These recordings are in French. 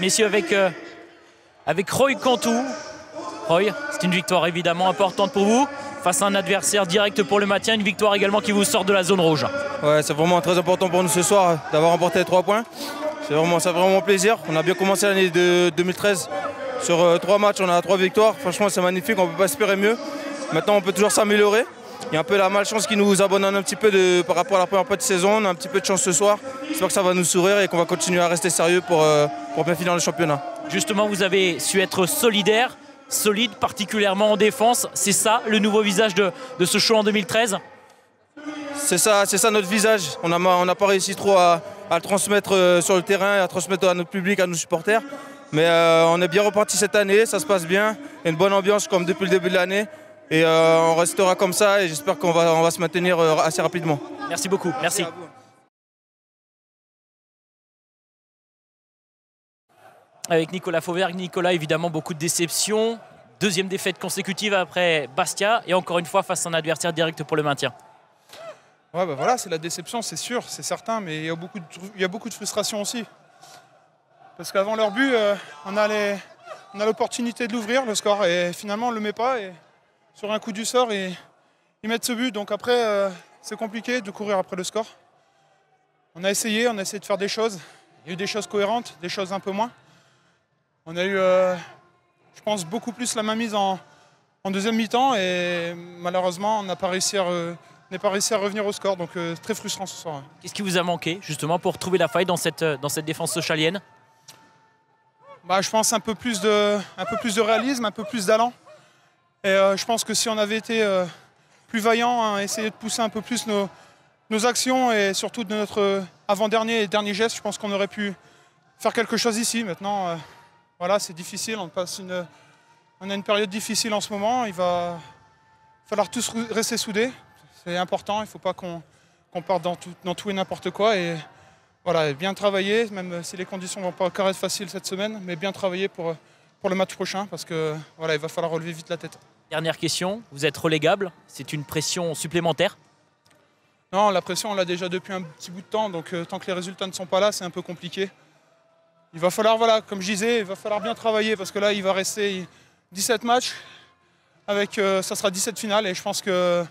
messieurs, avec Roy Cantou. Roy, c'est une victoire évidemment importante pour vous, face à un adversaire direct pour le maintien, une victoire également qui vous sort de la zone rouge. Ouais, c'est vraiment très important pour nous ce soir d'avoir remporté les 3 points. Ça fait vraiment plaisir. On a bien commencé l'année de 2013. Sur 3 matchs, on a 3 victoires. Franchement, c'est magnifique, on ne peut pas espérer mieux. Maintenant, on peut toujours s'améliorer. Il y a un peu la malchance qui nous abandonne un petit peu par rapport à la première partie de saison. On a un petit peu de chance ce soir. J'espère que ça va nous sourire et qu'on va continuer à rester sérieux pour bien finir le championnat. Justement, vous avez su être solidaire, solide, particulièrement en défense. C'est ça le nouveau visage de ce show en 2013 ? C'est ça notre visage. On n'a pas réussi trop à le transmettre sur le terrain, à transmettre à notre public, à nos supporters. Mais on est bien reparti cette année, ça se passe bien. Il y a une bonne ambiance comme depuis le début de l'année. Et on restera comme ça et j'espère qu'on va se maintenir assez rapidement. Merci beaucoup. Merci. Avec Nicolas Fauvergue. Nicolas, évidemment, beaucoup de déceptions. Deuxième défaite consécutive après Bastia et encore une fois face à un adversaire direct pour le maintien. Ouais, bah voilà, c'est la déception, c'est sûr, c'est certain, mais il y a beaucoup de frustration aussi. Parce qu'avant leur but, on a l'opportunité de l'ouvrir, le score, et finalement on ne le met pas. Et sur un coup du sort, ils mettent ce but. Donc après, c'est compliqué de courir après le score. On a essayé de faire des choses. Il y a eu des choses cohérentes, des choses un peu moins. On a eu, je pense, beaucoup plus la mainmise en deuxième mi-temps et malheureusement, on n'a pas réussi à revenir au score. Donc très frustrant ce soir. Qu'est-ce qui vous a manqué justement pour trouver la faille dans cette défense sochalienne ? Je pense un peu plus de réalisme, un peu plus d'allant. Et je pense que si on avait été plus vaillant, essayer de pousser un peu plus nos actions et surtout de notre avant-dernier et dernier geste, je pense qu'on aurait pu faire quelque chose ici. Maintenant, voilà, c'est difficile, on a une période difficile en ce moment. Il va falloir tous rester soudés. C'est important, il ne faut pas qu'on parte dans tout et n'importe quoi. Et voilà, bien travailler, même si les conditions ne vont pas encore être faciles cette semaine, mais bien travailler pour le match prochain parce que voilà, il va falloir relever vite la tête. Dernière question, vous êtes relégable, c'est une pression supplémentaire ? Non, la pression on l'a déjà depuis un petit bout de temps, donc tant que les résultats ne sont pas là, c'est un peu compliqué. Il va falloir, voilà, comme je disais, il va falloir bien travailler parce que là, il va rester 17 matchs, ça sera 17 finales et je pense que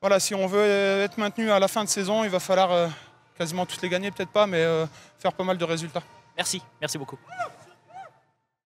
voilà, si on veut être maintenu à la fin de saison, il va falloir quasiment toutes les gagner, peut-être pas, mais faire pas mal de résultats. Merci beaucoup.